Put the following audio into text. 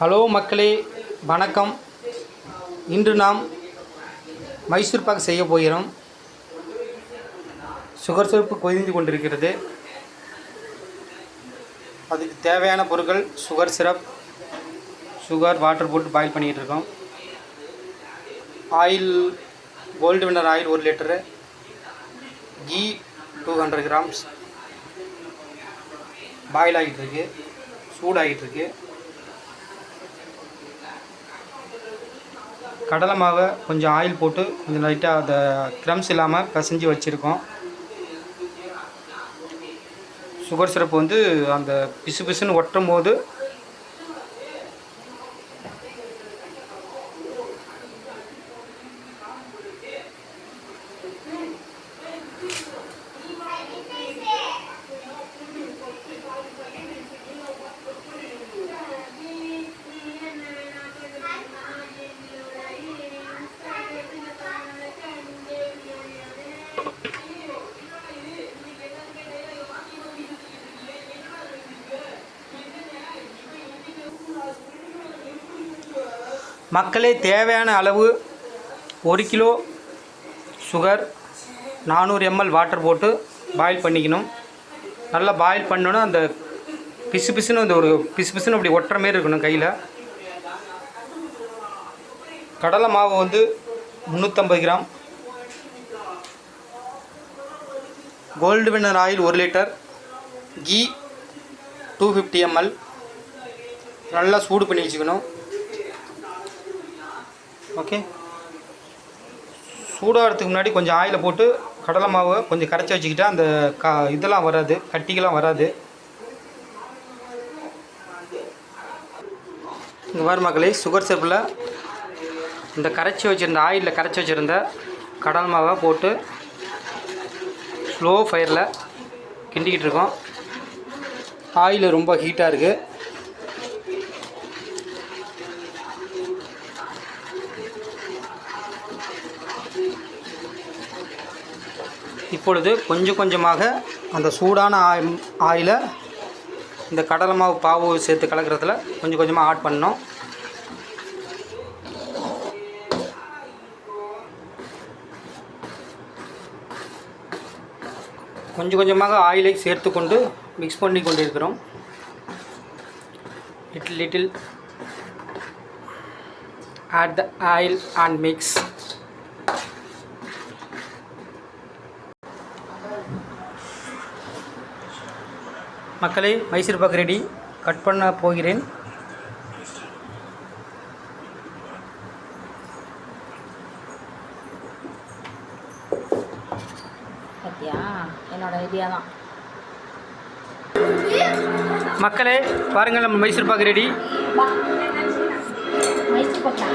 Hello மக்களே, வணக்கம். இன்று நாம் மைசூர் பாக் செய்ய போகிறோம். சுகர் சிரப்பு கொதிந்து கொண்டிருக்கிறது. அதுக்கு தேவையான பொருட்கள் சுகர் சிரப், சுகர், வாட்டர் போட்டு பாயில் பண்ணிகிட்டு இருக்கோம். Oil, gold winner oil 1 litre, ghee 200 grams boil ஆகிட்டுருக்கு, சூடாகிட்டுருக்கு. கடலை மாவை கொஞ்சம் ஆயில் போட்டு கொஞ்சம் லைட்டாக அதை க்ரம்ஸ் இல்லாமல் பிசைஞ்சு வச்சுருக்கோம். சுகர் சிரப்பு வந்து அந்த பிசு பிசுன்னு ஒட்டும் போது மக்களே, தேவையான அளவு 1 கிலோ சுகர், 400 ml வாட்டர் போட்டு பாயில் பண்ணிக்கணும். நல்லா பாயில் பண்ணணும். அந்த பிசு பிசுன்னு அந்த ஒரு பிசு பிசுன்னு அப்படி ஒட்டுற மாரி இருக்கணும் கையில். கடலை மாவு வந்து 350 gram, gold winner oil 1 litre, ghee 250 ml நல்லா சூடு பண்ணி வச்சுக்கணும். ஓகே, சூடாகிறதுக்கு முன்னாடி கொஞ்சம் ஆயிலை போட்டு கடலை மாவை கொஞ்சம் கரைச்சி வச்சுக்கிட்டா அந்த இதெல்லாம் வராது, கட்டிக்கெல்லாம் வராது. இங்கே பாரு மக்களே, சுகர் சிரப்பில் இந்த கரைச்சி வச்சுருந்த ஆயிலில் கரைச்சி வச்சுருந்த கடலை மாவை போட்டு ஸ்லோ ஃபயரில் கிண்டிக்கிட்டு இருக்கோம். ஆயில் ரொம்ப ஹீட்டாக இருக்குது. இப்பொழுது கொஞ்சம் கொஞ்சமாக அந்த சூடான ஆயிலை இந்த கடலை மாவு பாவு சேர்த்து கலக்கிறதுல கொஞ்சம் கொஞ்சமாக ஆட் பண்ணோம். கொஞ்சம் கொஞ்சமாக ஆயிலை சேர்த்து கொண்டு மிக்ஸ் பண்ணி கொண்டு இருக்கிறோம். Little add the oil and mix. மக்களே, மைசூர் பாக் ரெடி. கட் பண்ண போகிறேன். என்னோட ஐடியா தான். மக்களே பாருங்கள், நம்ம மைசூர் பாக் ரெடி. மைசூர் பாக்கா